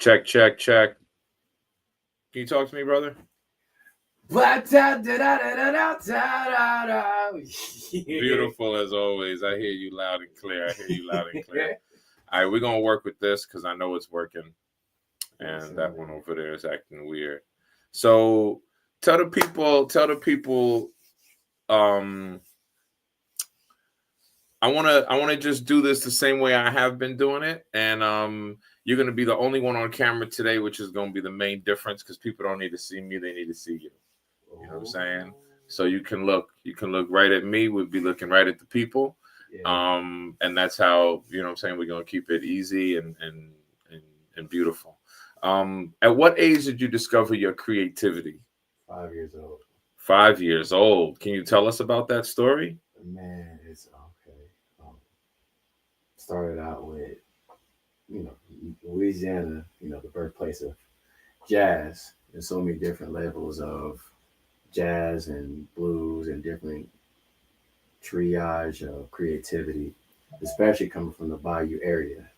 Check, check, check. Can you talk to me, brother? Beautiful as always. I hear you loud and clear. All right, we're gonna work with this because I know it's working, and that one over there is acting weird. So tell the people. I wanna just do this the same way I have been doing it, and you're gonna be the only one on camera today, which is gonna be the main difference because people don't need to see me; they need to see you. You know what I'm saying? So you can look right at me. We'll be looking right at the people, and that's how you know what I'm saying. We're gonna keep it easy and beautiful. At what age did you discover your creativity? 5 years old. 5 years old. Can you tell us about that story? Man, it's okay. Started out with, Louisiana, the birthplace of jazz. There's so many different levels of jazz and blues and different triage of creativity, especially coming from the bayou area.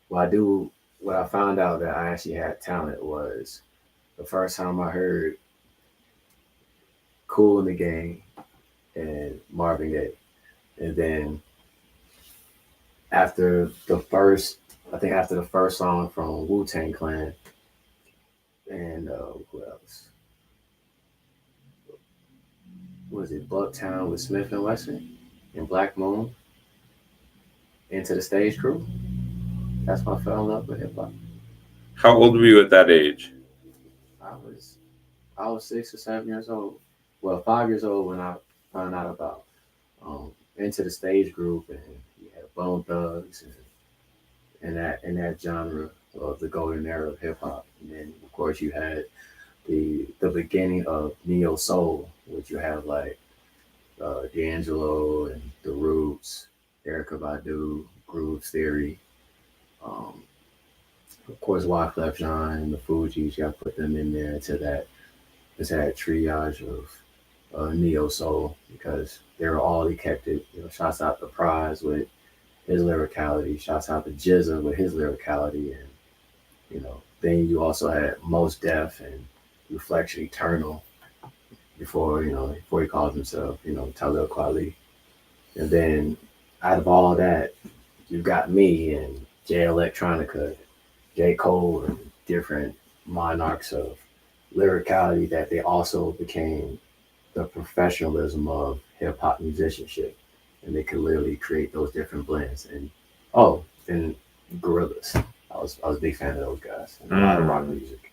What I found out that I actually had talent was the first time I heard Cool in the Game and Marvin Gaye. And then after the first song from Wu-Tang Clan, and who else? Was it Bucktown with Smith and Wesson and Black Moon? Into the Stage Crew. That's when I fell in love with hip hop. How old were you at that age? I was 6 or 7 years old. Well, 5 years old when I found out about Into the Stage Group, and you had Bone Thugs and that genre of the golden era of hip hop. And then of course you had the beginning of neo soul, which you have like D'Angelo and The Roots, Erykah Badu, Groove Theory. Of course, Wyclef Jean and the Fugees, you got to put them in there to that. It's that triage of neo soul because they were all eclectic. Shouts out to Prize with his lyricality. Shouts out to Jizza with his lyricality, and then you also had Mos Def and Reflection Eternal before he called himself Talib Kweli. And then out of all that, you got me and Jay Electronica, J. Cole, and different monarchs of lyricality that they also became the professionalism of hip hop musicianship, and they could literally create those different blends. And Gorillaz, I was a big fan of those guys and a lot of rock music.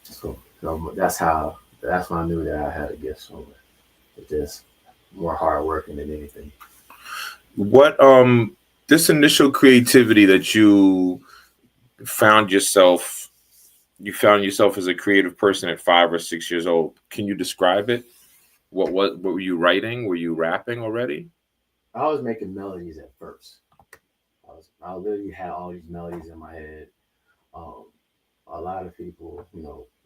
So that's when I knew that I had a gift somewhere. It's just more hard working than anything. What this initial creativity that you found yourself as a creative person at 5 or 6 years old. Can you describe it? What were you writing? Were you rapping already? I was making melodies at first. I literally had all these melodies in my head. A lot of people,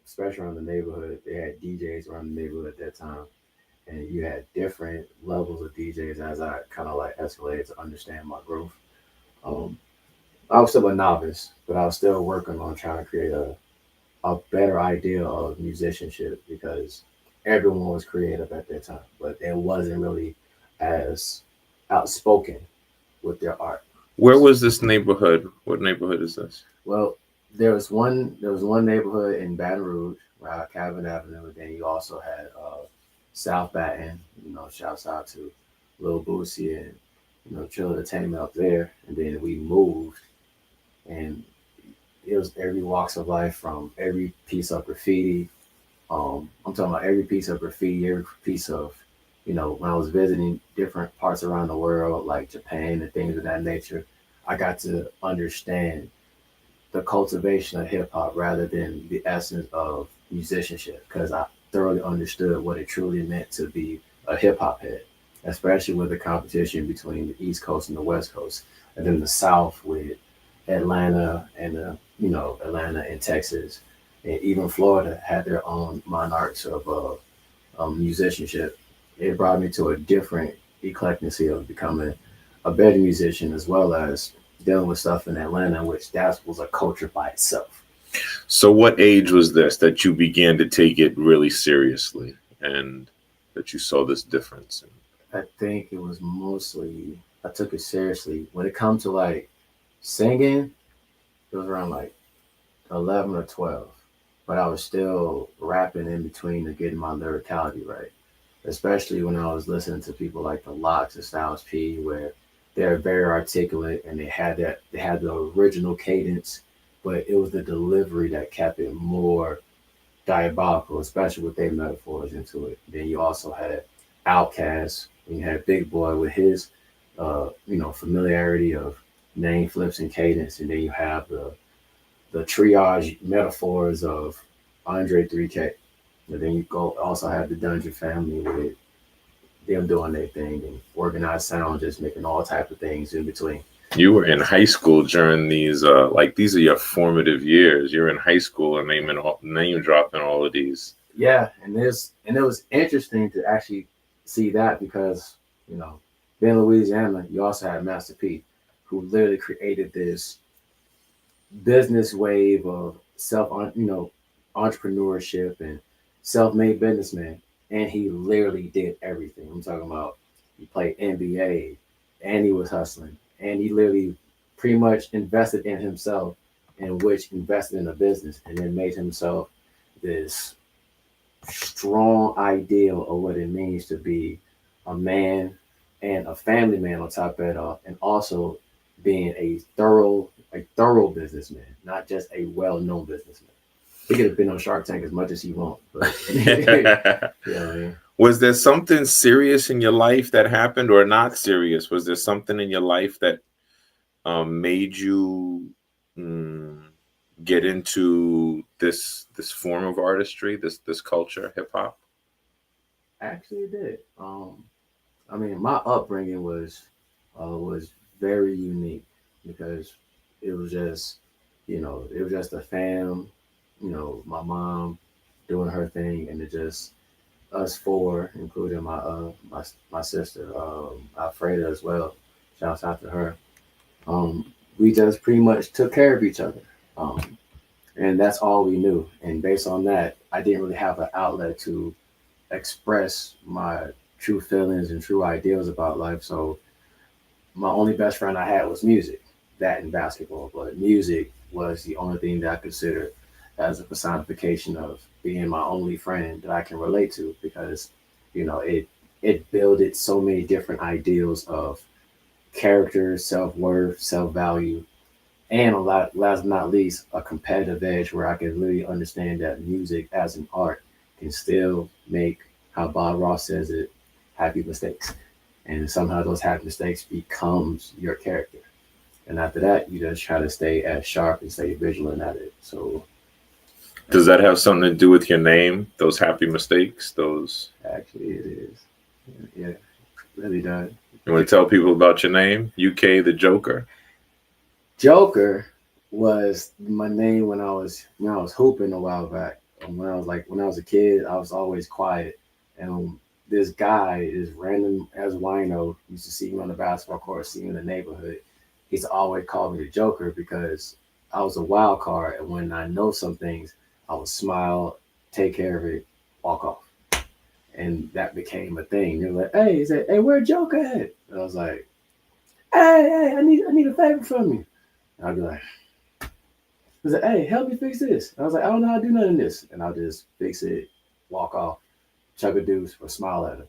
especially around the neighborhood, they had DJs around the neighborhood at that time, and you had different levels of DJs as I kind of like escalated to understand my growth. I was still a novice, but I was still working on trying to create a better idea of musicianship because everyone was creative at that time, but it wasn't really as outspoken with their art. Where was this neighborhood? What neighborhood is this? Well, there was one neighborhood in Baton Rouge, right, Cabot Avenue, and then you also had South Baton. Shouts out to Lil Boosie and Chill Entertainment up there. And then we moved, and it was every walks of life from every piece of graffiti. I'm talking about every piece of graffiti, every piece of, when I was visiting different parts around the world, like Japan and things of that nature, I got to understand the cultivation of hip hop rather than the essence of musicianship, because I thoroughly understood what it truly meant to be a hip hop head, especially with the competition between the East Coast and the West Coast, and then the South with Atlanta and Atlanta and Texas, and even Florida had their own monarchs of musicianship. It brought me to a different eclecticity of becoming a better musician, as well as dealing with stuff in Atlanta, which that was a culture by itself. So, what age was this that you began to take it really seriously and that you saw this difference? I think it was mostly I took it seriously when it comes to like singing. It was around like 11 or 12, but I was still rapping in between to getting my lyricality right. Especially when I was listening to people like the Locks and Styles P, where they're very articulate and they had the original cadence, but it was the delivery that kept it more diabolical, especially with their metaphors into it. Then you also had Outkast, and you had Big Boy with his familiarity of name flips and cadence, and then you have the triage metaphors of Andre 3K. And then you go also have the Dungeon Family with them doing their thing and organized sound, just making all type of things in between. You were in high school during these, like these are your formative years. You're in high school and name dropping all of these. Yeah, and it was interesting to actually see that because being in Louisiana, you also had Master P, who literally created this business wave of entrepreneurship and self-made businessman, and he literally did everything. I'm talking about he played NBA, and he was hustling, and he literally pretty much invested in himself, in which invested in a business, and then made himself this strong ideal of what it means to be a man and a family man on top of it all, and also being a thorough businessman, not just a well-known businessman. He could have been on Shark Tank as much as he wants, but Was there something serious in your life that happened, or not serious? Was there something in your life that made you get into this form of artistry, this culture, hip hop? actually it did. I mean, my upbringing was very unique because it was just it was just a fam, my mom doing her thing, and it just us four, including my sister, Alfreda as well. Shouts out to her. Um, we just pretty much took care of each other, and that's all we knew. And based on that, I didn't really have an outlet to express my true feelings and true ideals about life. So my only best friend I had was music, that and basketball. But music was the only thing that I considered as a personification of being my only friend that I can relate to because, it builded so many different ideals of character, self worth, self value, and a lot, last but not least, a competitive edge where I could really understand that music as an art can still make, how Bob Ross says it, happy mistakes. And somehow those happy mistakes becomes your character. And after that, you just try to stay as sharp and stay vigilant at it. So Does that have something to do with your name? Those happy mistakes? Those. actually, it is. Yeah, it really does. You want to tell people about your name? UK the Joker. Joker was my name when I was hooping a while back. When I was a kid, I was always quiet, and this guy, this random as wino, used to see me on the basketball court, see me in the neighborhood. He's always called me the Joker because I was a wild card, and when I know some things, I would smile, take care of it, walk off, and that became a thing. They're like, "Hey," he said, "Hey, where Joker at?" And I was like, "Hey, I need a favor from you." And I'd be like, he said, "Hey, help me fix this." And I was like, "I don't know how to do none of this," and I'll just fix it, walk off, chug a deuce, or smile at him.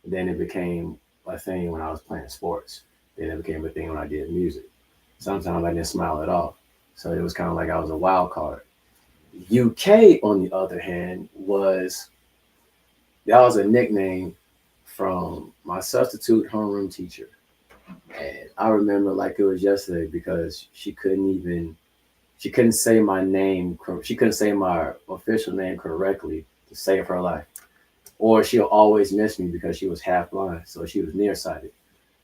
And then it became a thing when I was playing sports. Then it became a thing when I did music. Sometimes I didn't smile at all. So it was kind of like I was a wild card. UK, on the other hand, that was a nickname from my substitute homeroom teacher. And I remember like it was yesterday because she couldn't say my name, she couldn't say my official name correctly to save her life. Or she'll always miss me because she was half blind, so she was nearsighted.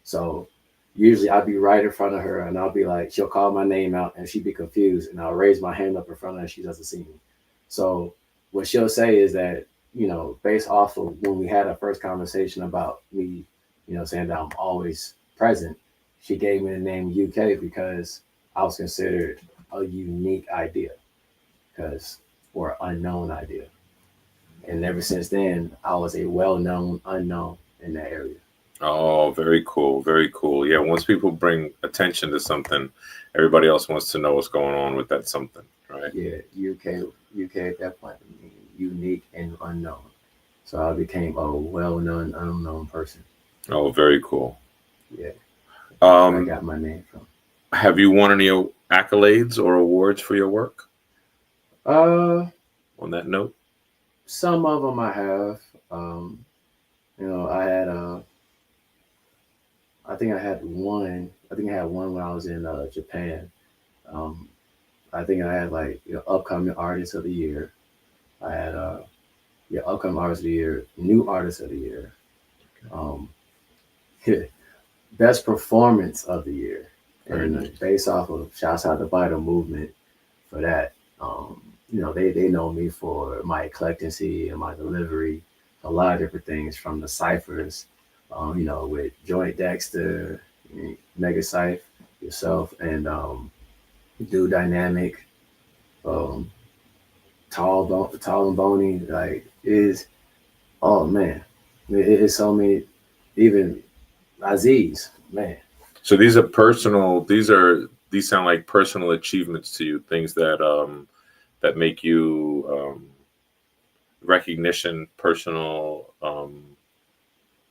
So usually I'd be right in front of her and I'll be like, she'll call my name out and she'd be confused and I'll raise my hand up in front of her and she doesn't see me. So what she'll say is that, based off of when we had our first conversation about me, saying that I'm always present, she gave me the name UK because I was considered a unique idea, because or unknown idea. And ever since then, I was a well-known unknown in that area. Oh, very cool. Very cool. Yeah, once people bring attention to something, everybody else wants to know what's going on with that something, right? Yeah, UK at that point, unique and unknown. So I became a well-known unknown person. Oh, very cool. Yeah, that's where I Um, got my name from. have you won any accolades or awards for your work Uh, on that note? some of them I have. Um, I had I think I had one. I think I had one when I was in Japan. Um, I think I had like upcoming artist of the year. I had upcoming artist of the year, new artist of the year, um, best performance of the year, Very and nice. based off of shouts out to Vital Movement for that. They know me for my eclecticy and my delivery, a lot of different things from the ciphers, with Joint Dexter, Mega Cypher, yourself, and Do Dynamic, um, tall and bony, like is oh man, it's so many, even Aziz, man. So these are personal. These sound like personal achievements to you. Things that make you recognition, personal,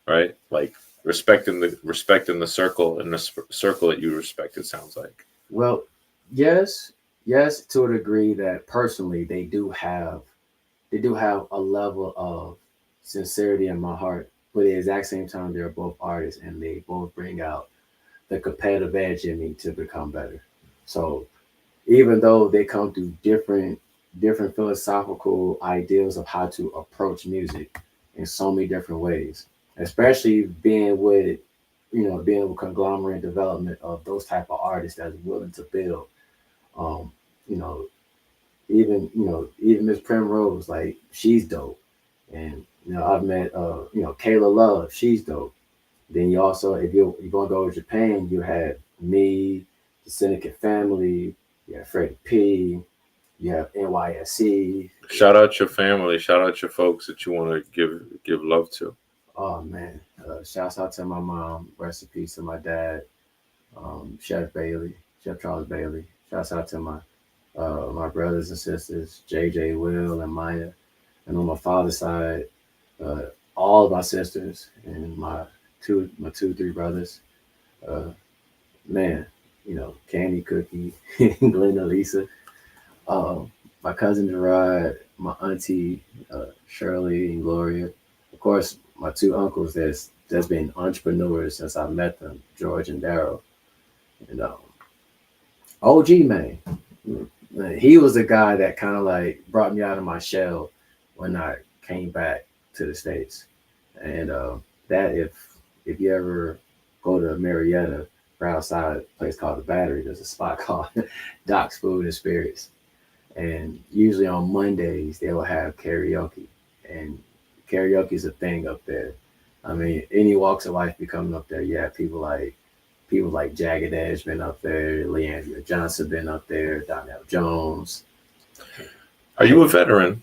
right? Like respecting the circle and the circle that you respect. It sounds like. Well, yes, yes, to a degree that personally they do have a level of sincerity in my heart, but at the exact same time they're both artists and they both bring out the competitive edge in me to become better. So even though they come through different philosophical ideals of how to approach music in so many different ways, especially being with conglomerate development of those type of artists that's willing to build. Um, you know, even Miss Primrose, like she's dope, and I've met Kayla Love, she's dope. Then you also, if you're gonna go to Japan, you had me, the Syndicate family, you have Freddie P, you have NYSC. Shout out your family. Shout out your folks that you want to give love to. Oh man, shouts out to my mom, rest in peace to my dad, Chef Bailey, Chef Charles Bailey. Shouts out to my brothers and sisters, JJ, Will, and Maya. And on my father's side, uh, all of my sisters and my two, three brothers. Uh, man, Candy Cookie, Glenda Lisa, my cousin Gerard, my auntie Shirley and Gloria. Of course, my two uncles that's been entrepreneurs since I met them, George and Daryl. And OG man, he was the guy that kind of like brought me out of my shell when I came back to the States. And that if you ever go to Marietta, right outside a place called the Battery, there's a spot called Doc's Food and Spirits. And usually on Mondays they will have karaoke. And karaoke is a thing up there. I mean, any walks of life be coming up there. Yeah, people like Jagged Edge been up there, Leandria Johnson been up there, Donnell Jones. Are you a veteran?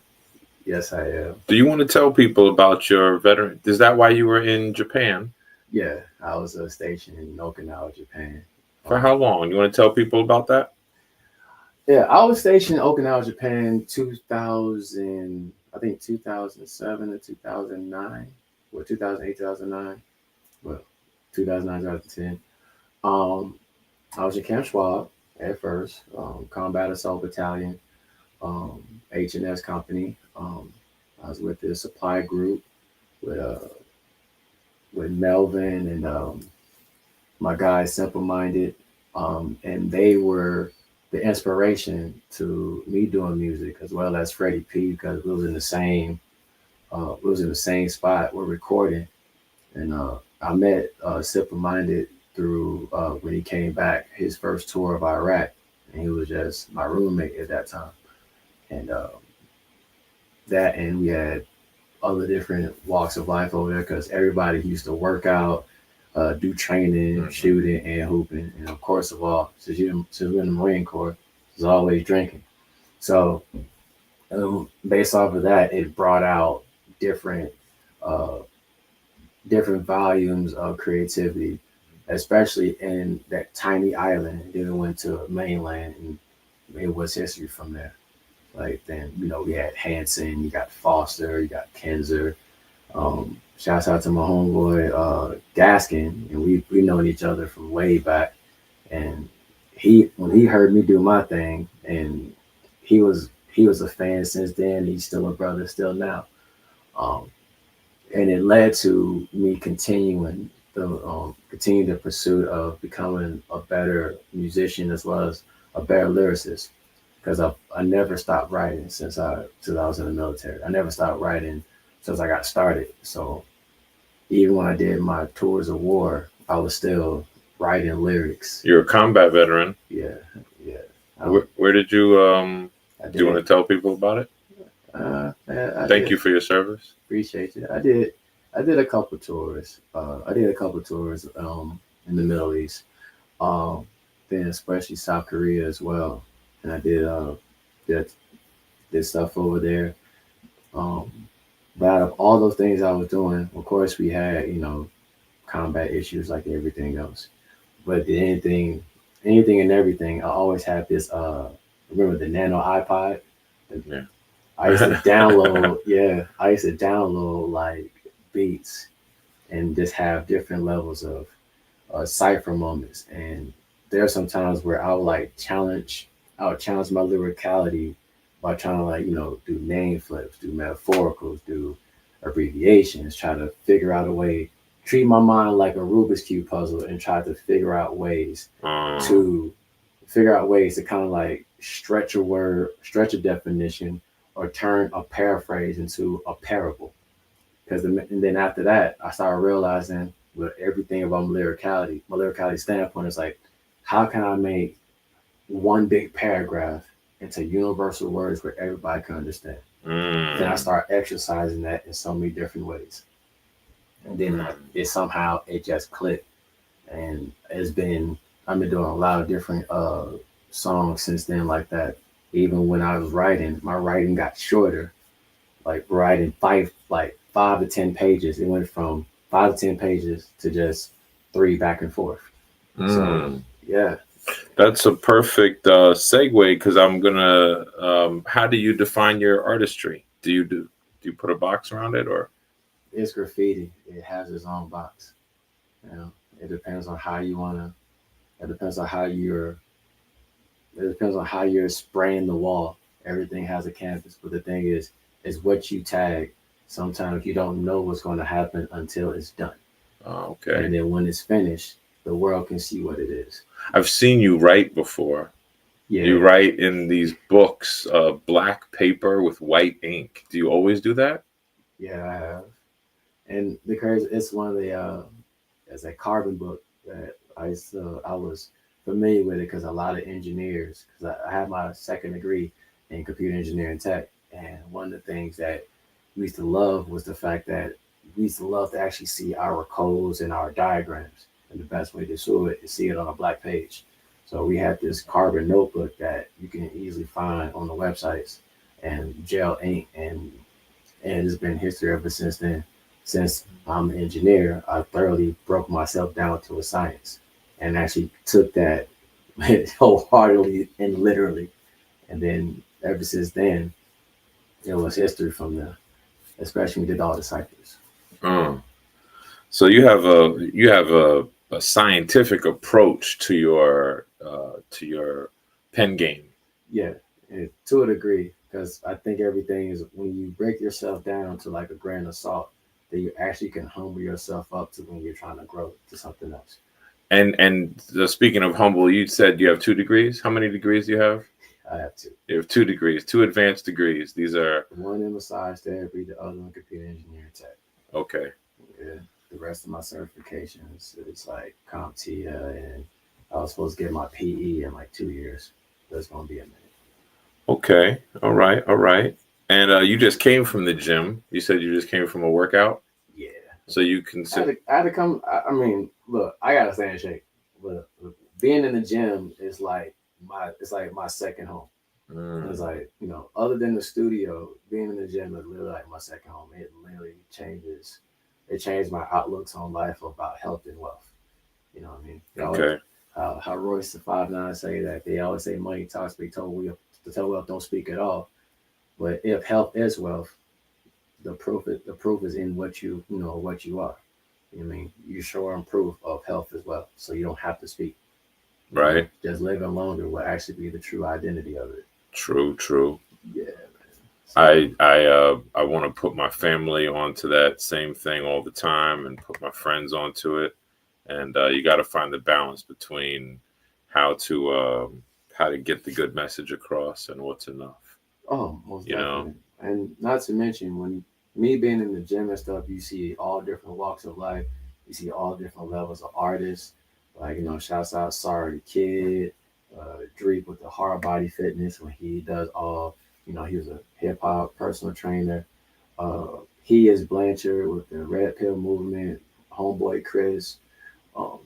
Yes, I am. Do you want to tell people about your veteran? Is that why you were in Japan? Yeah, I was stationed in Okinawa, Japan. For how long? You want to tell people about that? Yeah, I was stationed in Okinawa, Japan, 2000, I think 2007 to 2009, or 2008, 2009, well, 2009, 2010. Um, I was in Camp Schwab at first, Combat Assault Battalion, um, H&S Company. I was with the supply group with Melvin and my guy Simple Minded, and they were the inspiration to me doing music as well as Freddie P because we was in the same spot. We're recording, and I met Simple Minded through when he came back his first tour of Iraq, and he was just my roommate at that time, and we had other different walks of life over there because everybody used to work out. do training, shooting, and hooping. And of course, of all, since we're in the Marine Corps, there's always drinking. So based off of that, it brought out different uh, different volumes of creativity, especially in that tiny island. Then we went to mainland, and it was history from there. Like then, we had Hanson, you got Foster, you got Kenzer. Shouts out to my homeboy Gaskin, and we known each other from way back. And when he heard me do my thing, and he was a fan since then. He's still a brother, still now. Um, and it led to me continue the pursuit of becoming a better musician as well as a better lyricist. Because I never stopped writing since I was in the military. I never stopped writing since I got started. So even when I did my tours of war, I was still writing lyrics. You're a combat veteran. Yeah, yeah. Where did you do you want to tell people about it? Thank you for your service. Appreciate you. I did a couple tours. In the Middle East. Then especially South Korea as well. And I did stuff over there. Um, but out of all those things I was doing, of course we had, combat issues like everything else. But anything and everything, I always had this remember the nano iPod? Yeah. I used to download, I used to download like beats and just have different levels of cipher moments. And there are some times where I would challenge my lyricality by trying to do name flips, do metaphoricals, do abbreviations, try to figure out a way, treat my mind like a Rubik's Cube puzzle and try to figure out ways to kind of stretch a word, stretch a definition, or turn a paraphrase into a parable. And then after that, I started realizing with everything about my lyricality standpoint is how can I make one big paragraph into universal words where everybody can understand? Then I start exercising that in so many different ways. And then it just clicked. And I've been doing a lot of different songs since then like that. Even when I was writing, my writing got shorter. Like writing 5 to 10 pages. It went from 5 to 10 pages to just 3 back and forth. So yeah. That's a perfect segue because I'm gonna. How do you define your artistry? Do you put a box around it or? It's graffiti. It has its own box. It depends on how you wanna. It depends on how you're. It depends on how you're spraying the wall. Everything has a canvas, but the thing is what you tag. Sometimes you don't know what's going to happen until it's done. Oh, okay. And then when it's finished, the world can see what it is. I've seen you write before. Yeah. You write in these books, black paper with white ink. Do you always do that? Yeah, I have. And because it's one of it's a carbon book that I was familiar with it because a lot of engineers, because I have my second degree in computer engineering tech. And one of the things that we used to love was the fact that we used to love to actually see our codes and our diagrams. And the best way to show it is see it on a black page. So we had this carbon notebook that you can easily find on the websites and gel ink. And it's been history ever since then. Since I'm an engineer, I thoroughly broke myself down to a science and actually took that wholeheartedly and literally. And then ever since then, it was history from there, especially when we did all the ciphers. So you have a scientific approach to your pen game. Yeah, to a degree, because I think everything is when you break yourself down to like a grain of salt, that you actually can humble yourself up to when you're trying to grow to something else. And speaking of humble, you said you have 2 degrees. How many degrees do you have? I have 2. You have 2 degrees, 2 advanced degrees. These are one in massage therapy, the other in computer engineering tech. Okay. Yeah. The rest of my certifications is like CompTIA, and I was supposed to get my PE in like 2 years. That's gonna be a minute. Okay. All right. And you just came from the gym. You said you just came from a workout? Yeah. So you can sit. I had to come. I mean, look, I gotta stay in shape. Look, being in the gym is like my second home. It's Mm, like, other than the studio, being in the gym is literally like my second home. It literally changes. It changed my outlooks on life about health and wealth. You know what I mean? They always, okay. how Royce the 5'9" say that they always say money talks, but tell wealth don't speak at all. But if health is wealth, the proof is in what you are. I mean, you showing proof of health as well, so you don't have to speak. Right. Just living longer will actually be the true identity of it. True. True. Yeah, man. So, I want to put my family onto that same thing all the time and put my friends onto it. And you got to find the balance between how to um, how to get the good message across and what's enough. oh, most You know. definitely. And not to mention, when me being in the gym and stuff, you see all different walks of life. You see all different levels of artists. Like, shouts out Sorry Kid, Drake with the hard body fitness when he does all, he was a hip hop personal trainer. He is Blanchard with the Red Pill movement, Homeboy Chris. Um,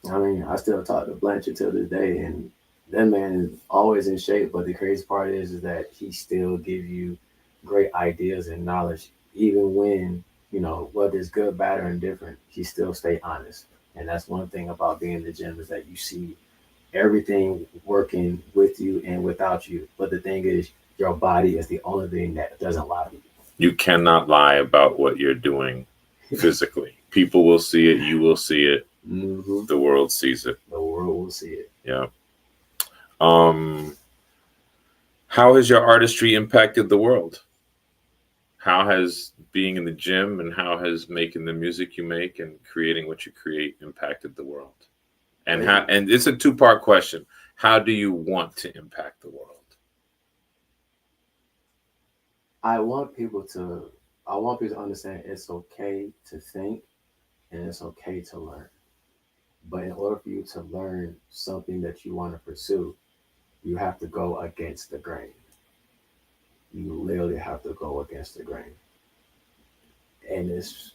I mean, I still talk to Blanchard till this day, and that man is always in shape. But the crazy part is that he still gives you great ideas and knowledge, even when whether it's good, bad, or indifferent. He still stay honest, and that's one thing about being in the gym is that you see everything working with you and without you. But the thing is, your body is the only thing that doesn't lie to You cannot lie about what you're doing you. physically. People will see it. You will see it. Hmm. The world sees it. The world will see it. Yeah. Um, how has your artistry impacted the world? How has being in the gym and how has making the music you make and creating what you create impacted the world? And Crazy. and it's a two-part question. How do you want to impact the world? I want people to I want people to understand it's okay to think and it's okay to learn. But in order for you to learn something that you want to pursue, you have to go against the grain. You literally have to go against the grain. And it's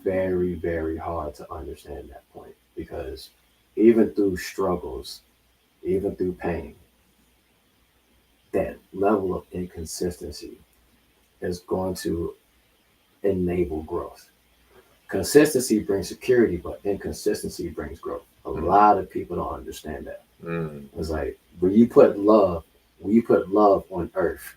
very, very hard to understand that point because even through struggles, even through pain, that level of inconsistency is going to enable growth. Consistency brings security, but inconsistency brings growth. A lot of people don't understand that. Mm, It's like when you put love on earth,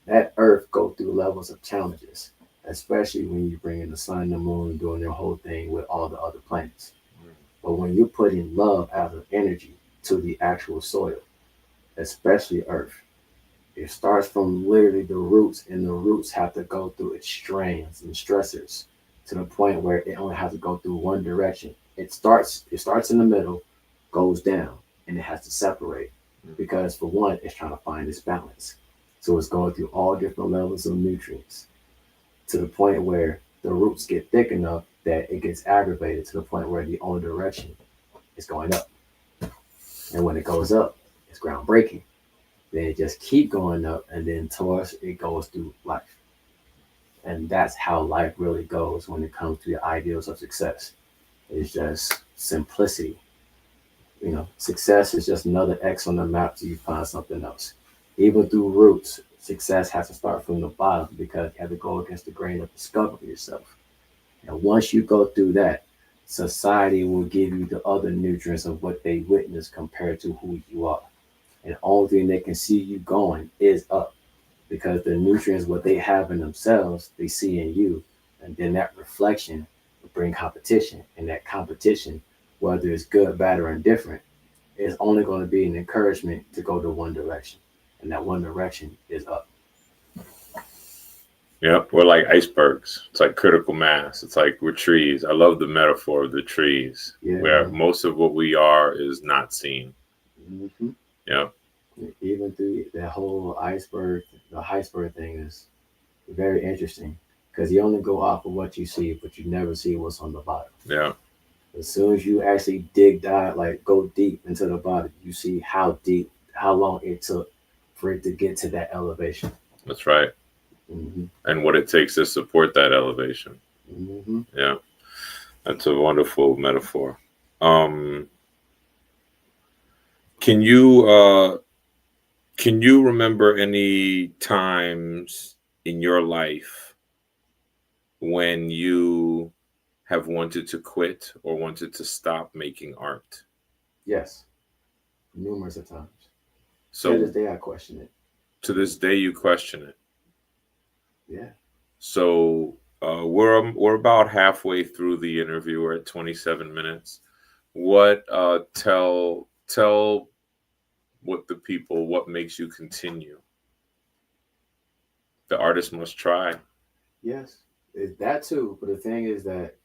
that earth go through levels of challenges, especially when you bring in the sun, the moon, doing their whole thing with all the other planets. But when you're putting love as an energy to the actual soil, especially earth, it starts from literally the roots, and the roots have to go through its strains and stressors to the point where it only has to go through one direction. It starts in the middle, goes down, and it has to separate because for one, it's trying to find its balance. So it's going through all different levels of nutrients to the point where the roots get thick enough that it gets aggravated to the point where the only direction is going up. And when it goes up, it's groundbreaking. Then it just keep going up, and then towards it goes through life. And that's how life really goes when it comes to the ideals of success. It's just simplicity. Success is just another X on the map till you find something else. Even through roots, success has to start from the bottom because you have to go against the grain of discovery yourself. And once you go through that, society will give you the other nutrients of what they witness compared to who you are. And the only thing they can see you going is up because the nutrients, what they have in themselves, they see in you. And then that reflection will bring competition. And that competition, whether it's good, bad, or indifferent, is only going to be an encouragement to go to one direction. And that one direction is up. yeah, we're like icebergs. It's like critical mass. It's like we're trees. I love the metaphor of the trees, Yeah, where man. most of what we are is not seen. Hmm. Yeah, Even through that whole the iceberg thing is very interesting because you only go off of what you see, but you never see what's on the bottom. yeah, As soon as you actually like go deep into the body, you see how deep, how long it took for it to get to that elevation. that's right. Hmm. And what it takes to support that elevation. Mm-hmm. Yeah, that's a wonderful metaphor. Um, can you can you remember any times in your life when you have wanted to quit or wanted to stop making art? Yes, numerous of times. To this So day, I question it. to this day, you question it. Yeah. So we're about halfway through the interview. We're at 27 minutes. What tell what the people what makes you continue? The artist must try. Yes, it's that too. But the thing is that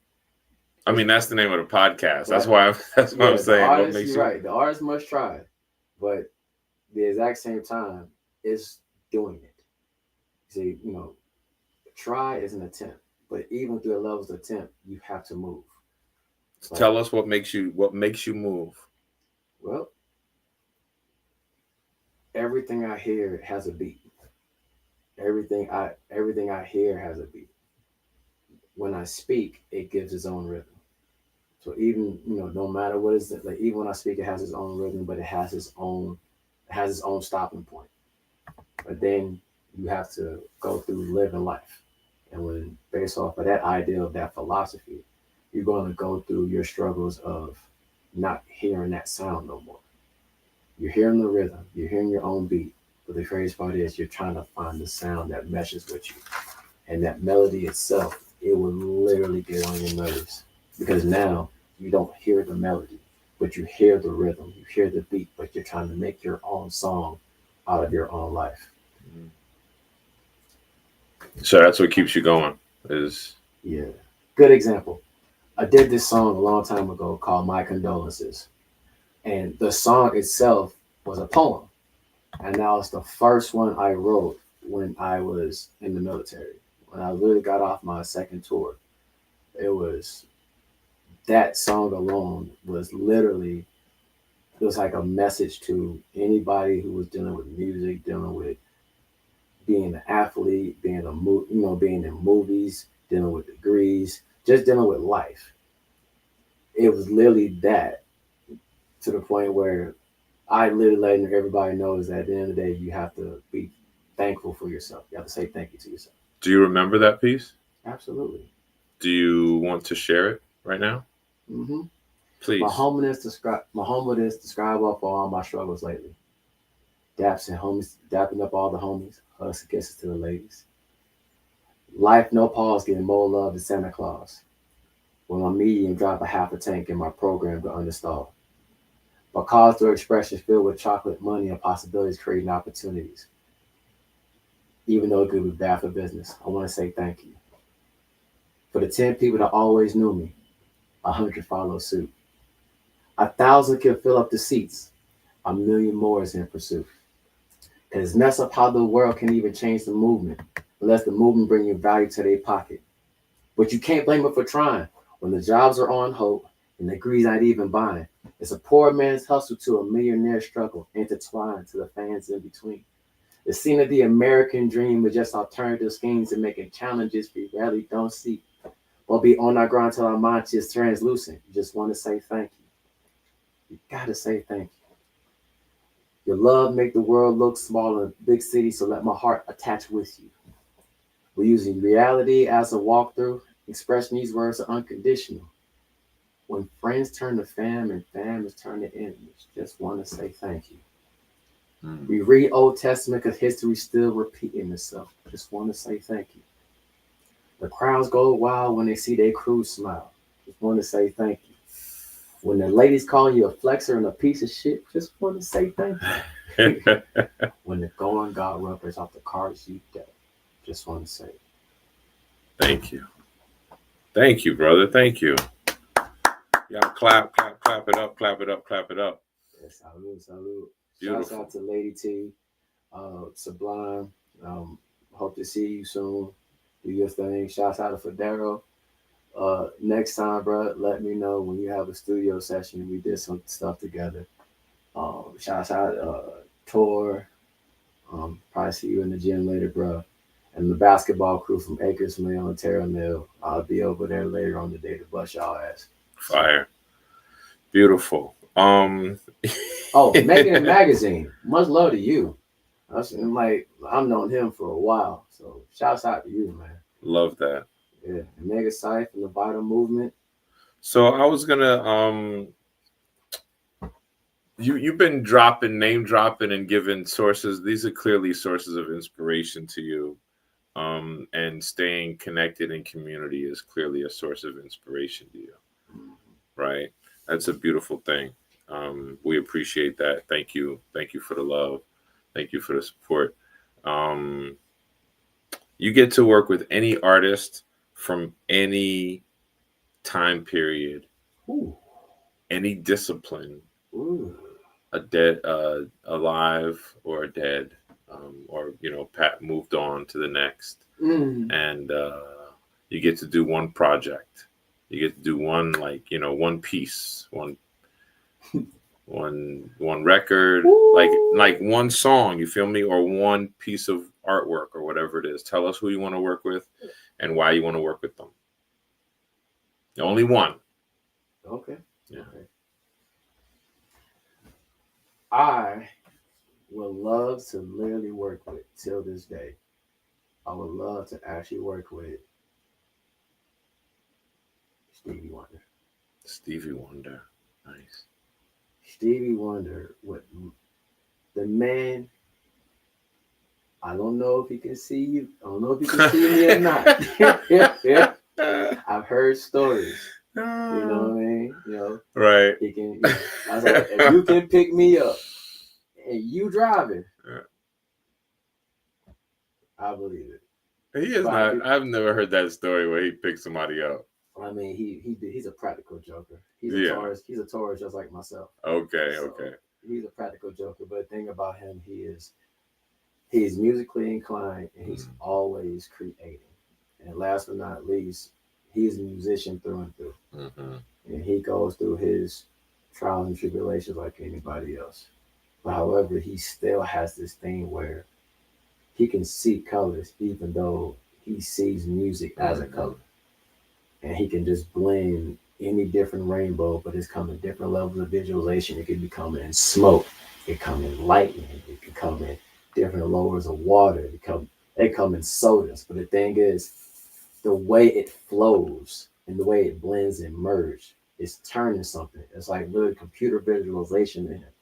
I it's mean, that's the name of the podcast. That's but why that's what I'm yeah, the saying. What artist. makes You're you? right. The artist must try, but the exact same time is doing it. See, try is an attempt, but even through the levels of attempt, you have to move. Like, Tell us what makes you move. well, everything I hear has a beat. Everything I hear has a beat. When I speak, it gives its own rhythm. So even no matter what is it, like even when I speak, it has its own rhythm, but it has its own stopping point. But then you have to go through living life, and when based off of that idea of that philosophy, you're going to go through your struggles of not hearing that sound no more. You're hearing the rhythm, you're hearing your own beat, but the crazy part is you're trying to find the sound that meshes with you, and that melody itself, it will literally get on your nerves because now you don't hear the melody, but you hear the rhythm, you hear the beat, but you're trying to make your own song out of your own life. So that's what keeps you going. Is Yeah. Good example. I did this song a long time ago called My Condolences. And the song itself was a poem. And now it's the first one I wrote when I was in the military. When I really got off my second tour. It was that song alone was literally it was like a message to anybody who was dealing with music, dealing with being an athlete, being in movies, dealing with degrees, just dealing with life. It was literally that to the point where I literally letting everybody knows that at the end of the day, you have to be thankful for yourself. You have to say thank you to yourself. do you remember that piece? Absolutely. Do you want to share it right now? hmm Please. My homelessness describe up all my struggles lately. Daps and homies, dapping up all the homies, hugs and kisses to the ladies. Life no pause, getting more love than Santa Claus. When my medium drop a half a tank in my program to uninstall. But cause through expressions filled with chocolate money and possibilities creating opportunities. Even though it could be bad for business, I want to say thank you. For the 10 people that always knew me, 100 follow suit. 1,000 can fill up the seats, 1,000,000 more is in pursuit. Because it's messed up how the world can even change the movement, unless the movement bring you value to their pocket. But you can't blame them for trying when the jobs are on hold and the degrees not even buying. It's a poor man's hustle to a millionaire struggle, intertwined to the fans in between. The scene of the American dream is just alternative schemes and making challenges we rarely don't see. We'll be on our grind till our mind is translucent. You just want to say thank you. You gotta say thank you. Your love make the world look small in a big city, so let my heart attach with you. We're using reality as a walkthrough. Expressing these words are unconditional. When friends turn to fam and fam is turned to enemies, just want to say thank you. Mm. We read Old Testament because history's still repeating itself. Just want to say thank you. The crowds go wild when they see their crew smile. Just want to say thank you. When the ladies calling you a flexer and a piece of shit, just want to say thank you. When the going got rubbers off the cards you dealt, just want to say Thank you. Thank you, brother. Thank you. Y'all clap, clap, clap it up, clap it up, clap it up. yes, salute, salute. Shouts Beautiful. out to Lady T, Sublime. Hope to see you soon. Do your thing. Shouts out to Federo. Next time, bro, let me know when you have a studio session. We did some stuff together. Shouts out Tor. Probably see you in the gym later, bro. and the basketball crew from Acres Mill and Terra Mill. I'll be over there later on today to bust y'all ass. Fire. Beautiful. Oh, making a magazine. Much love to you. I'm like, I've known him for a while, so shouts out to you, man. Love that. Yeah, Mega Scythe and the Vital Movement. So I was gonna you've been name dropping and giving sources. These are clearly sources of inspiration to you. And staying connected in community is clearly a source of inspiration to you. Right? That's a beautiful thing. We appreciate that. Thank you. Thank you for the love. Thank you for the support. You get to work with any artist from any time period, Ooh. any discipline, Ooh. alive or dead, or Pat moved on to the next, and you get to do one project. You get to do one one piece, one record, like one song. You feel me? Or one piece of artwork or whatever it is. Tell us who you want to work with and why you want to work with them. Only one. Okay. Yeah. Okay. I would love to literally work with till this day. I would love to actually work with Stevie Wonder. Stevie Wonder. Nice. Stevie Wonder, what the man. I don't know if he can see you. I don't know if he can see me or not. I've heard stories. You know what I mean? Right. He can. I was like, if you can pick me up and you driving, I believe it. He is not. I've never heard that story where he picked somebody up. I mean, he's a practical joker. He's a Taurus just like myself. Okay. So Okay. He's a practical joker. But the thing about him, he's musically inclined and he's always creating. And last but not least, he's a musician through and through. And he goes through his trials and tribulations like anybody else. But however, he still has this thing where he can see colors even though he sees music as a color. And he can just blend any different rainbow, but it's coming different levels of visualization. It can be coming in smoke, it can come in lightning, it can come in different lowers of water, they come in sodas. But the thing is, the way it flows and the way it blends and merge is turning something. It's like little computer visualization in it.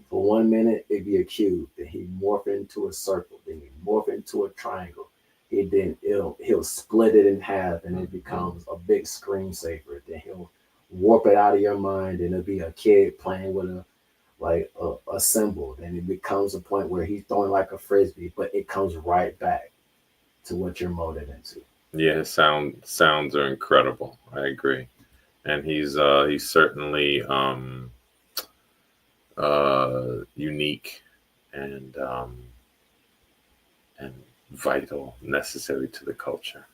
For 1 minute, it'd be a cube, then he morph into a circle, then he morph into a triangle. He'll split it in half and it becomes a big screensaver. Then he'll warp it out of your mind and it'll be a kid playing with a symbol. Then it becomes a point where he's throwing like a frisbee, but it comes right back to what you're molded into. Yeah, sounds are incredible. I agree, and he's certainly unique and vital, necessary to the culture.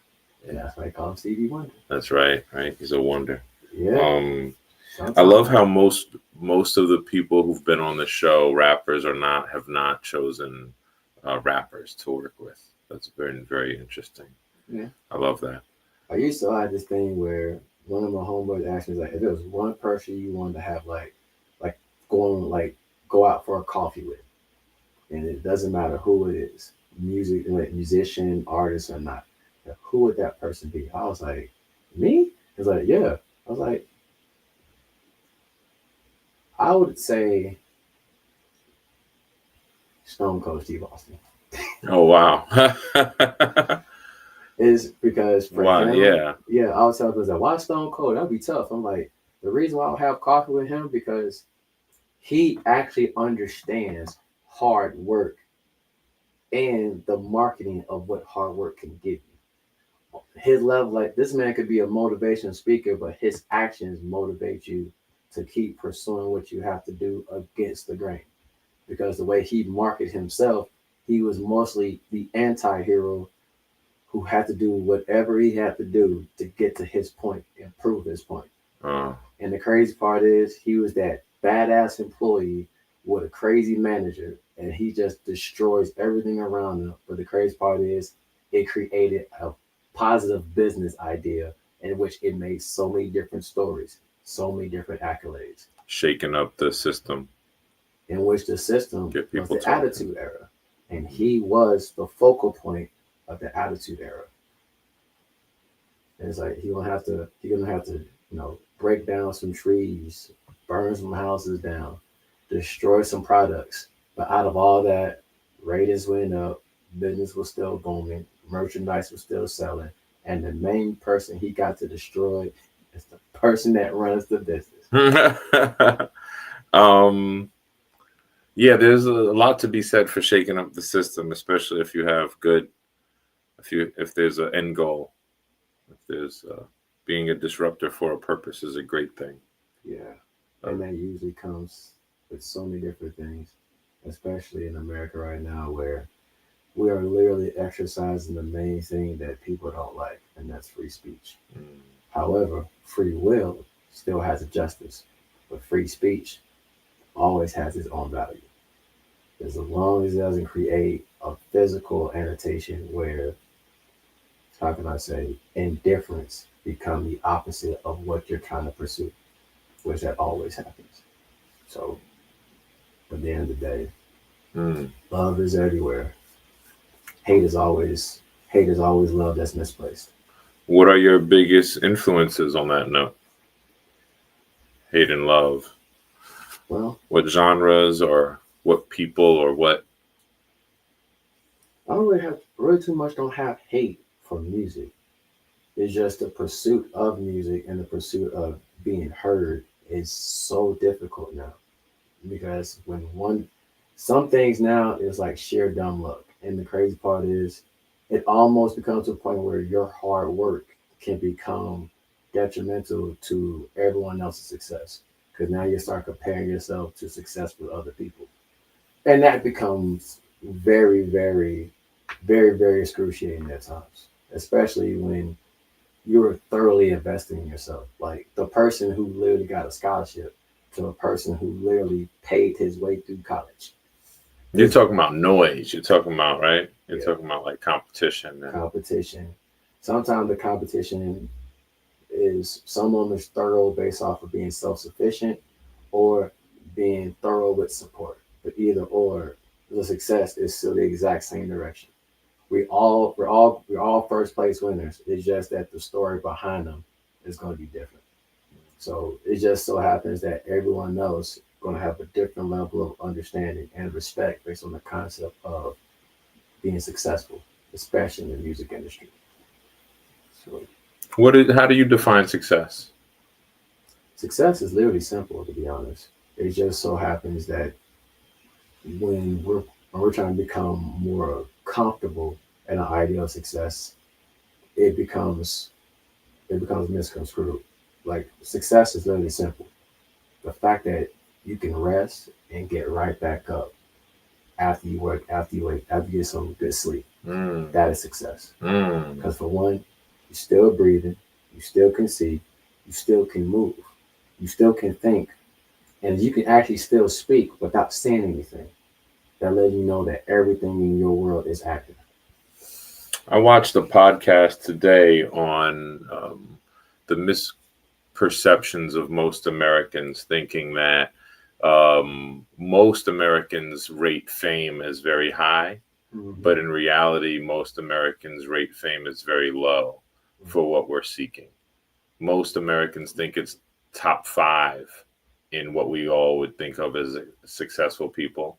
Yeah, that's why I call him Stevie Wonder. That's right. He's a wonder. Yeah. I love how most of the people who've been on the show, rappers or not, have not chosen rappers to work with. That's very, very interesting. Yeah. I love that. I used to have this thing where one of my homeboys asked me, like, if there was one person you wanted to have go out for a coffee with, and it doesn't matter who it is, musician, artist or not, who would that person be? I was like, me? He's like, yeah. I was like, I would say Stone Cold Steve Austin. Oh wow. Is because for him, yeah. I was telling him, why Stone Cold? That'd be tough. I'm like, the reason why I have coffee with him because he actually understands hard work and the marketing of what hard work can give you. His level, like this man could be a motivational speaker, but his actions motivate you to keep pursuing what you have to do against the grain. Because the way he marketed himself, he was mostly the anti-hero who had to do whatever he had to do to get to his point and prove his point. And the crazy part is he was that badass employee with a crazy manager and he just destroys everything around him. But the crazy part is it created a positive business idea in which it made so many different stories, so many different accolades, Shaking up the system, in which the system get was people the talking. Attitude Era. And he was the focal point of the Attitude Era. And it's like he's gonna have to, break down some trees, burn some houses down, destroy some products. But out of all that, ratings went up, business was still booming, merchandise was still selling, and the main person he got to destroy is the person that runs the business. um, yeah, there's a lot to be said for shaking up the system, especially if you have good, if there's an end goal, if there's being a disruptor for a purpose is a great thing. Yeah. And that usually comes with so many different things, especially in America right now, where we are literally exercising the main thing that people don't like, and that's free speech. Mm. However, free will still has a justice, but free speech always has its own value. As long as it doesn't create a physical annotation where, how can I say, indifference become the opposite of what you're trying to pursue, which that always happens. So at the end of the day, Mm. love is everywhere. Hate is always love that's misplaced. What are your biggest influences on that note? Hate and love. Well, What genres or what people or what? I don't really have really too much don't have hate for music. It's just the pursuit of music and the pursuit of being heard is so difficult now. Because when one some things now is like sheer dumb luck. And the crazy part is it almost becomes to a point where your hard work can become detrimental to everyone else's success. Because now you start comparing yourself to successful other people. And that becomes very, very, very, very excruciating at times. Especially when you're thoroughly investing in yourself. Like the person who literally got a scholarship to a person who literally paid his way through college. You're It's talking about noise. You're talking about, right? You're yeah, talking about like competition and competition. Sometimes the competition is some of them is thorough based off of being self sufficient or being thorough with support. But either or, the success is still the exact same direction. We're all first place winners. It's just that the story behind them is going to be different. So it just so happens that everyone else going to have a different level of understanding and respect based on the concept of being successful, especially in the music industry. So how do you define success? success is literally simple, to be honest. It just so happens that when we're trying to become more comfortable in an ideal success, it becomes it becomes misconstrued. Like success is literally simple. The fact that you can rest and get right back up after you work, after you get some good sleep, Mm. that is success. Mm. Because for one, you're still breathing, you still can see, you still can move, you still can think, and you can actually still speak without saying anything. That lets you know that everything in your world is active. I watched a podcast today on the misperceptions of most Americans, thinking that most Americans rate fame as very high, Mm-hmm. but in reality, most Americans rate fame as very low for what we're seeking. Most Americans think it's top five in what we all would think of as successful people.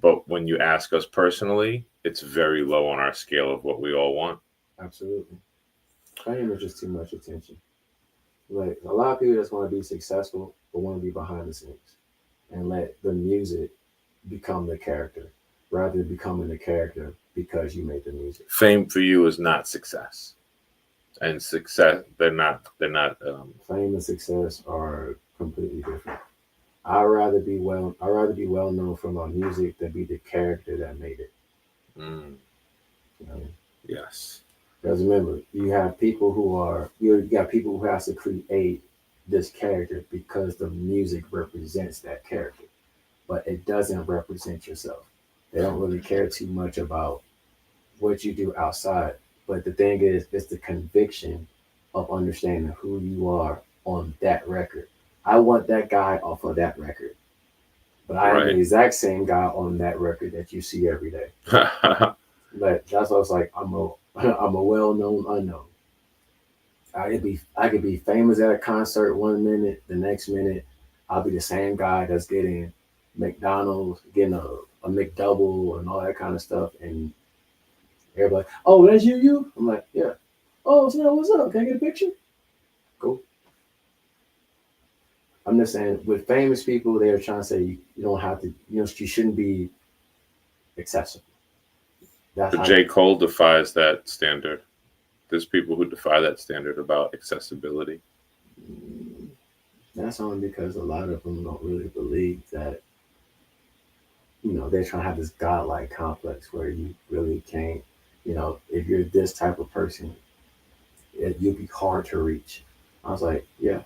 But when you ask us personally, it's very low on our scale of what we all want. Absolutely. Fame is just too much attention. Like a lot of people just want to be successful, but want to be behind the scenes and let the music become the character rather than becoming the character because you made the music. Fame for you is not success, and success they're not. Fame and success are completely different. I'd rather be well known for my music than be the character that made it. Mm, You know? yes. Because remember, you got people who has to create this character because the music represents that character, but it doesn't represent yourself. They don't really care too much about what you do outside. But the thing is, it's the conviction of understanding who you are on that record. I want that guy off of that record, but I am the Right. exact same guy on that record that you see every day. But that's why I was like, I'm a well-known unknown. I could be famous at a concert one minute, the next minute I'll be the same guy that's getting McDonald's, getting a McDouble and all that kind of stuff, and everybody, oh, that's you. I'm like, yeah. Oh, so what's up? Can I get a picture? Cool. I'm just saying, with famous people, they're trying to say you don't have to, you shouldn't be accessible. That's But how. J. Cole defies that standard. There's people who defy that standard about accessibility. Mm, that's only because a lot of them don't really believe that. They're trying to have this godlike complex where you really can't. If you're this type of person, you'll be hard to reach. I was like, yeah,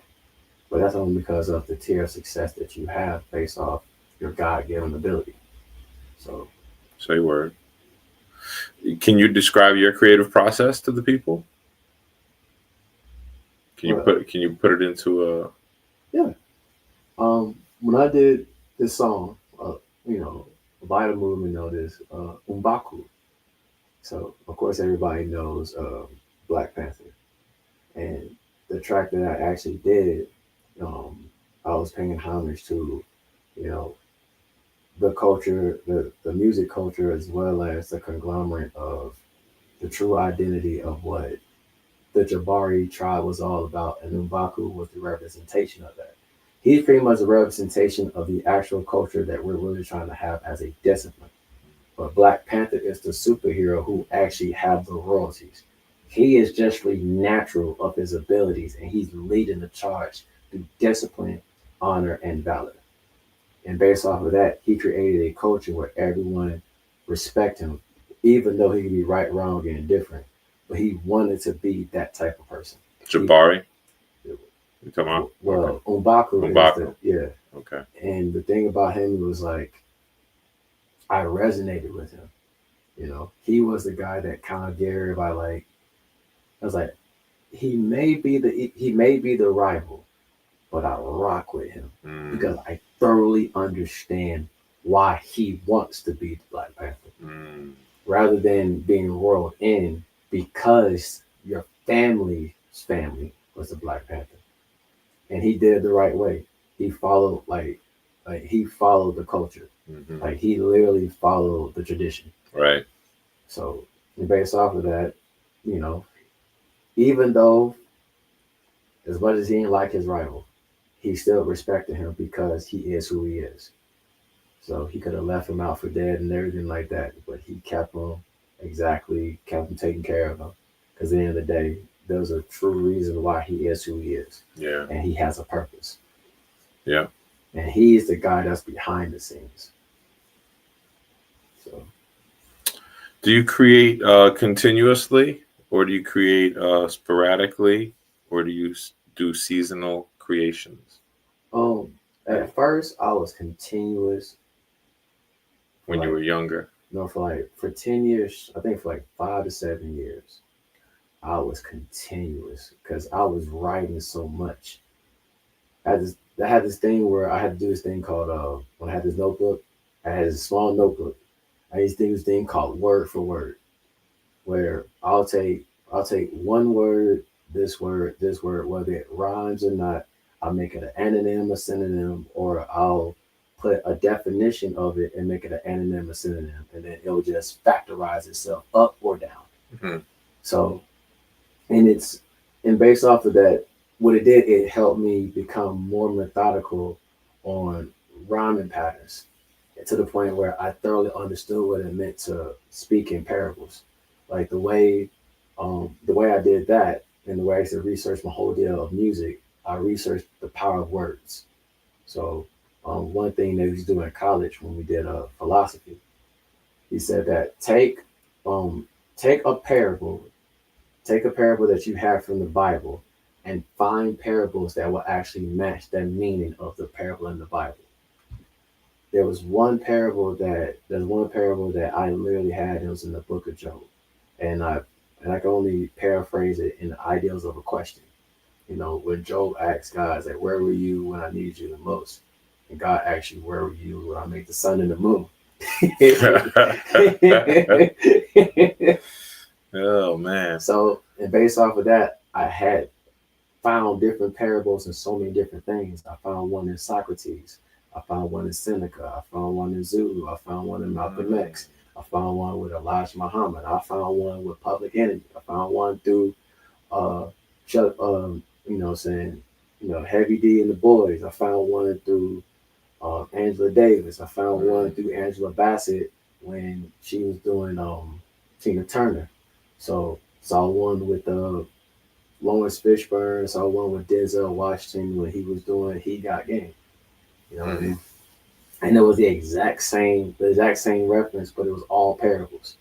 but that's only because of the tier of success that you have based off your God-given ability. So, Say word. Can you describe your creative process to the people? well, Can you put it into a yeah. When I did this song, you know, Vital Movement noticed Umbaku. So, of course, everybody knows Black Panther. And the track that I actually did, um, I was paying homage to, you know, the culture, the music culture, as well as the conglomerate of the true identity of what the Jabari tribe was all about, and Mbaku was the representation of that. He's pretty much a representation of the actual culture that we're really trying to have as a discipline. But Black Panther is the superhero who actually have the royalties. He is justly natural of his abilities, and he's leading the charge through discipline, honor, and valor. And based off of that, he created a culture where everyone respect him, even though he could be right, wrong, and indifferent. But he wanted to be that type of person. He, Jabari? You talking about? Okay. well, Umbaku is the Mbaku. yeah. Okay. And the thing about him was like I resonated with him. He was the guy that kind of gave everybody like I was like, he may be the rival, but I rock with him Mm, because I thoroughly understand why he wants to be the Black Panther mm, rather than being rolled in because your family's family was the Black Panther, and he did it the right way. He followed like he followed the culture, hmm. like he literally followed the tradition. Right. So based off of that, you know, even though as much as he didn't like his rival, he still respected him because he is who he is. So he could have left him out for dead and everything like that, but he kept him taking care of him. Because at the end of the day, there's a true reason why he is who he is, Yeah. and he has a purpose. Yeah. And he's the guy that's behind the scenes. So, Do you create continuously, or do you create sporadically, or do you do seasonal creations um, at first I was continuous for when you like were younger? for 10 years. I think for like 5 to 7 years, I was continuous because I was writing so much. I had this thing where I had to do this thing called when I had this notebook, I had this small notebook. I used to do this thing called word for word, where I'll take one word, this word, whether it rhymes or not. I'll make it an anonym, a synonym, or I'll put a definition of it and make it an anonym, a synonym, and then it'll just factorize itself up or down. Hmm. So, and it's and based off of that, what it did, it helped me become more methodical on rhyming patterns to the point where I thoroughly understood what it meant to speak in parables. Like the way I did that, and the way I used to research my whole deal of music, I researched the power of words. So, one thing that we used to do in college when we did philosophy, he said that um, take a parable, take a parable that you have from the Bible, and find parables that will actually match the meaning of the parable in the Bible. There's one parable that I literally had. It was in the book of Job, and and I can only paraphrase it in the ideals of a question. You know, when Job asks God, like, "Where were you when I needed you the most?" And God asks you, "Where were you when I made the sun and the moon?" Oh man. So, and based off of that, I had found different parables in so many different things. I found one in Socrates. I found one in Seneca. I found one in Zulu. I found one in Malcolm X. I found one with Elijah Muhammad. I found one with Public Enemy. I found one through uh, Chuck, saying, Heavy D and the Boys. I found one through Angela Davis. I found one through Angela Bassett when she was doing Tina Turner. So saw one with Lawrence Fishburne. Saw one with Denzel Washington when he was doing He Got Game. You know what I mean? And it was the exact same reference, but it was all parables.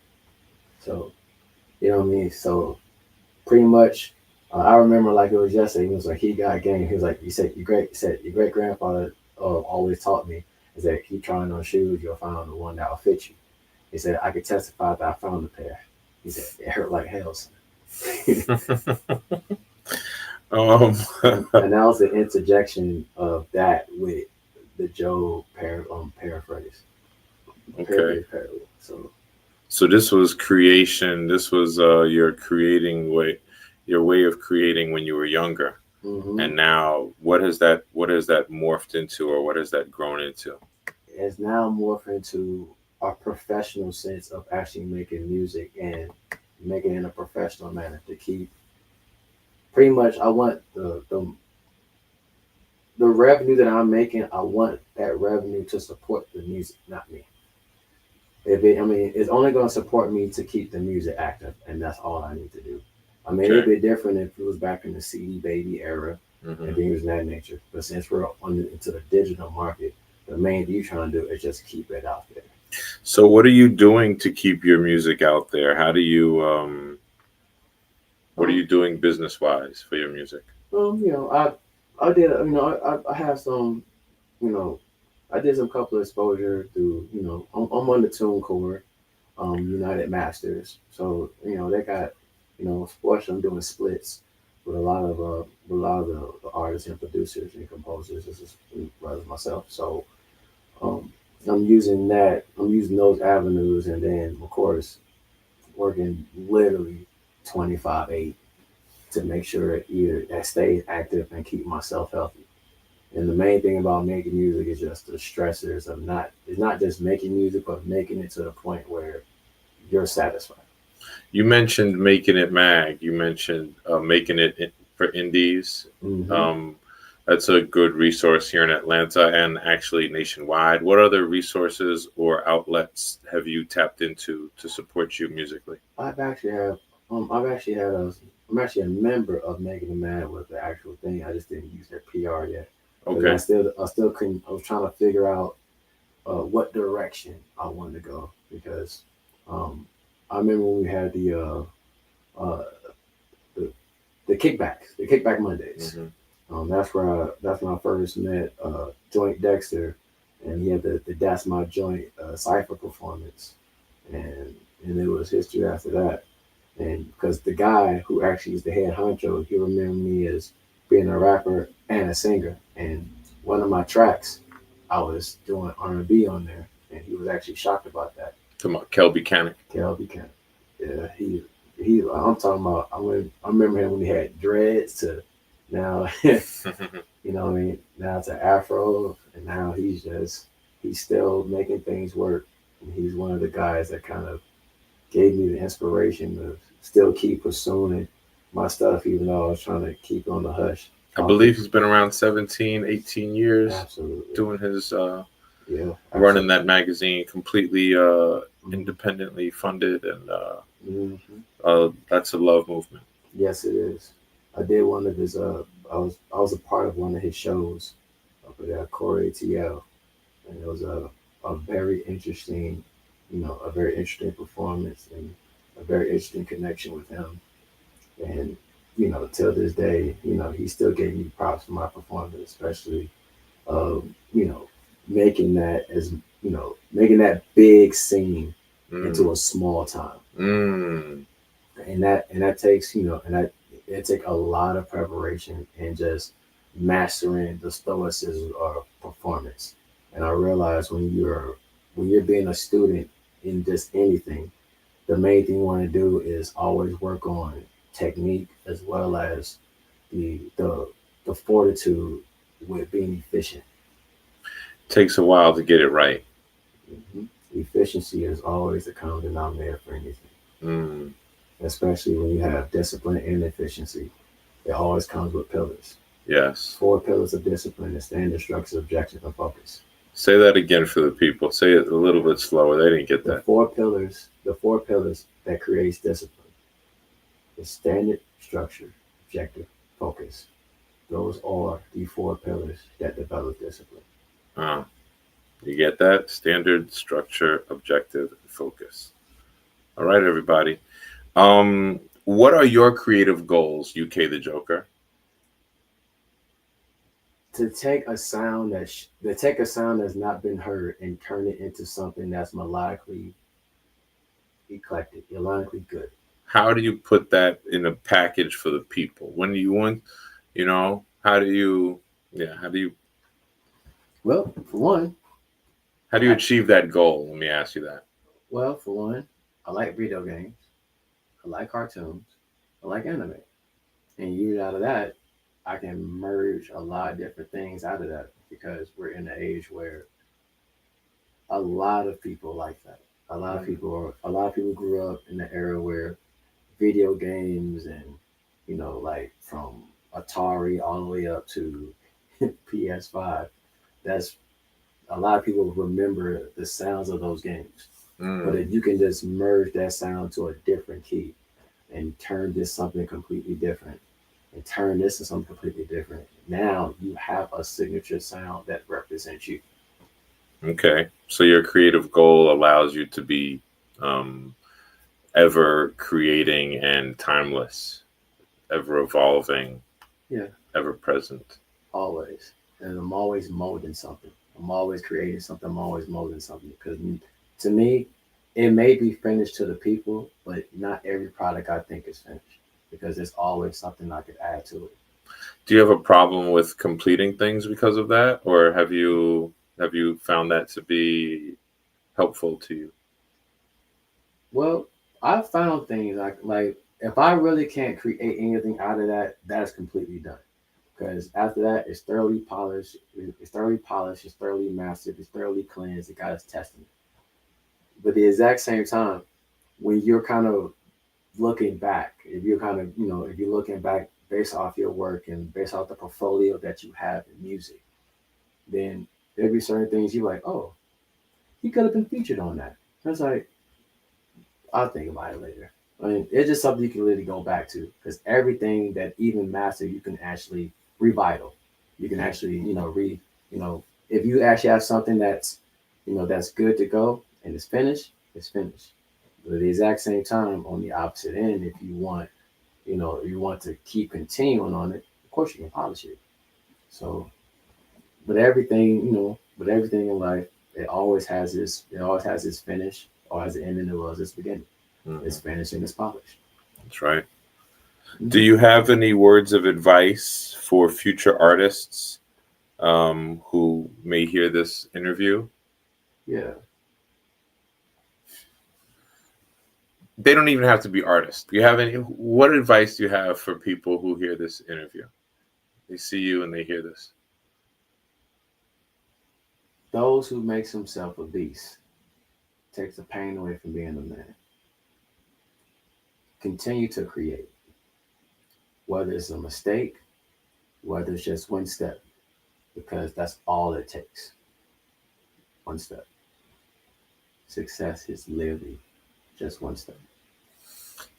So you know what I mean. So pretty much, I remember like it was yesterday. He was like, "He got game." He was like, Your great grandfather always taught me is that keep trying on shoes, you'll find the one that will fit you." He said, "I could testify that I found a pair." He said, "It hurt like hell." um, And that was the interjection of that with the Joe paraphrase. okay. Parable. So this was creation. This was your creating way, your way of creating when you were younger. And now, what has that morphed into, or what has that grown into? It's now morphed into a professional sense of actually making music and making it in a professional manner to keep. Pretty much, I want the revenue that I'm making. I want that revenue to support the music, not me. It's only going to support me to keep the music active, and that's all I need to do. I mean, it'd be different if it was back in the CD baby era and things of that nature. But since we're into the digital market, the main thing you're trying to do is just keep it out there. So, what are you doing to keep your music out there? How do you what are you doing business wise for your music? I did. I have some. You know, I did some couple of exposure through. I'm on the TuneCore, United Masters. So they got sports. I'm doing splits with a lot of the artists and producers and composers as well as myself. So um, I'm using that. I'm using those avenues, and then of course working literally 25/8 to make sure either that stays active and keep myself healthy. And the main thing about making music is just the stressors of it's not just making music, but making it to the point where you're satisfied. You mentioned making it mag. You mentioned making it for indies. Mm-hmm. Um, that's a good resource here in Atlanta and actually nationwide. What other resources or outlets have you tapped into to support you musically? I've actually have I've actually had a I'm actually a member of Making It Mad with the actual thing. I just didn't use their PR yet. Because Okay. I still couldn't. I was trying to figure out what direction I wanted to go because um, I remember when we had uh, the the kickback Mondays. Mm-hmm. That's when I first met Joint Dexter, and he had the That's My Joint cipher performance, and it was history after that. And because the guy who actually is the head honcho, he remembered me as being a rapper and a singer. And one of my tracks, I was doing R&B on there, and he was actually shocked about that. Come on, Kelby Cannick. Kelby Kemp, yeah, he. I'm talking about. I remember him when he had dreads to now. What I mean, now it's an afro, and now he's still making things work. And he's one of the guys that kind of gave me the inspiration to still keep pursuing my stuff, even though I was trying to keep it on the hush. I believe he's been around 17, 18 years Absolutely. doing his Yeah, running that magazine completely mm-hmm. independently funded, and Mm-hmm. that's a love movement. Yes, it is. I did one of his. I was a part of one of his shows up at Core ATL, and it was a very interesting, a very interesting performance and a very interesting connection with him. And till this day, he still gave me props for my performance, especially, you know, making that as making that big scene into a small town. Mm. that takes, and that it take a lot of preparation and just mastering the stoicism of performance. And I realize when you're being a student in just anything, the main thing you want to do is always work on technique as well as the fortitude with being efficient. Takes a while to get it right. hmm Efficiency is always the common denominator for anything, Mm, especially when you have discipline and efficiency. It always comes with pillars. yes. Four pillars of discipline: the standard, structure, objective, and focus. Say that again for the people. Say it a little bit slower. They didn't get that. The four pillars that creates discipline: the standard, structure, objective, focus. Those are the four pillars that develop discipline. Uh, you get that? Standard, structure, objective, and focus. All right, everybody. What are your creative goals, UK the Joker? To take a sound that's not been heard and turn it into something that's melodically eclectic, melodically good. How do you put that in a package for the people? When you want, how do you, yeah, Well, for one, how do you I, achieve that goal? Let me ask you that. well, for one, I like video games. I like cartoons. I like anime. And usually out of that, I can merge a lot of different things out of that because we're in an age where a lot of people like that. Mm, A lot of people grew up in the era where video games and like from Atari all the way up to PS5. That's a lot of people remember the sounds of those games. But mm. if you can just merge that sound to a different key and turn this something completely different and turn this to something completely different, now you have a signature sound that represents you. Okay. So your creative goal allows you to be um, ever creating and timeless, ever evolving, Yeah, ever present. always. And I'm always molding something. I'm always creating something. I'm always molding something. Because to me, it may be finished to the people, but not every product I think is finished because there's always something I could add to it. Do you have a problem with completing things because of that, or have you found that to be helpful to you? Well, I found things like if I really can't create anything out of that, that's completely done. Because after that, it's thoroughly polished. It's thoroughly polished. It's thoroughly mastered. It's thoroughly cleansed. It got its testing. But at the exact same time, when you're kind of looking back, if you're kind of, if you're looking back based off your work and based off the portfolio that you have in music, then there'll be certain things you're like, oh, he could have been featured on that. That's like, I'll think about it later. I mean, it's just something you can really go back to because everything that even master you can actually revital. You can actually, you know, if you actually have something that's good to go and it's finished, it's finished. But at the exact same time, on the opposite end, if you want, you want to keep continuing on it, of course you can polish it. So, but everything in life, it always has its finish, or has an ending as well as its beginning. It's Hmm. finished and it's polished. That's right. Do hmm you have any words of advice for future artists who may hear this interview? Yeah. They don't even have to be artists. Do you have any? What advice do you have for people who hear this interview? They see you and they hear this. Those who makes himself a beast takes the pain away from being a man. Continue to create, whether it's a mistake, whether it's just one step, because that's all it takes. One step. Success is literally just one step.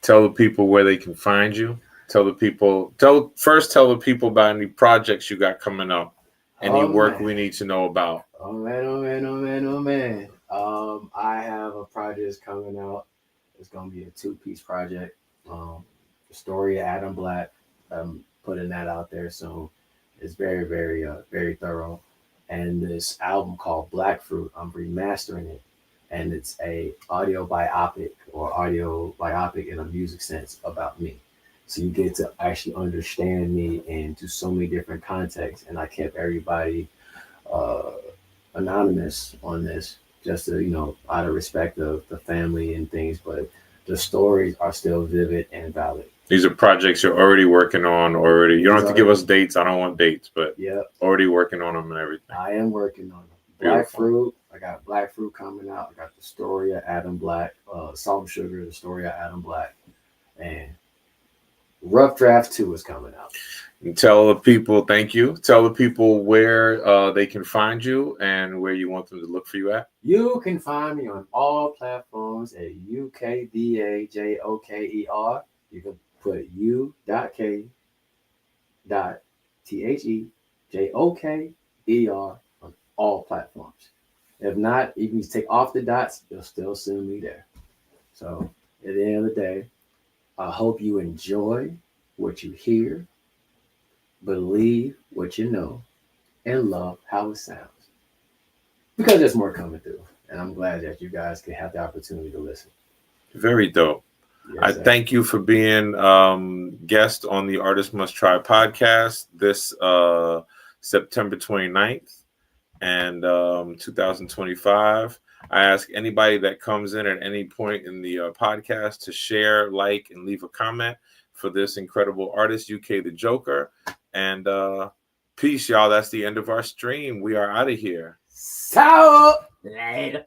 Tell the people where they can find you. Tell the people about any projects you got coming up, any Oh work man. we need to know about. Oh man, oh man, oh man, oh man. I have a project coming out. It's gonna be a two-piece project. The story of Adam Black. I'm putting that out there soon. It's very, very, very thorough. And this album called Black Fruit, I'm remastering it, and it's a audio biopic or audio biopic in a music sense about me. So you get to actually understand me into so many different contexts, and I kept everybody uh, anonymous on this, just to, out of respect of the family and things. But the stories are still vivid and valid. These are projects you're already working on already. You don't have to give us dates. I don't want dates, but yeah, already working on them and everything. I am working on them. Beautiful. Black Fruit. I got Black Fruit coming out. I got the story of Adam Black. Salt and Sugar, the story of Adam Black. And Rough Draft 2 is coming out. And tell the people, thank you. Tell the people where they can find you and where you want them to look for you at. You can find me on all platforms at UKBAJOKER. You can put u.k.thejoker on all platforms. If not, you can take off the dots, you'll still see me there. So at the end of the day, I hope you enjoy what you hear, believe what you know, and love how it sounds. Because there's more coming through. And I'm glad that you guys can have the opportunity to listen. Very dope. Yes, I thank you for being guest on the Artist Must Try podcast this September 29th and 2025. I ask anybody that comes in at any point in the podcast to share, like, and leave a comment for this incredible artist, UK the Joker. And peace, y'all. That's the end of our stream. We are out of here. So later.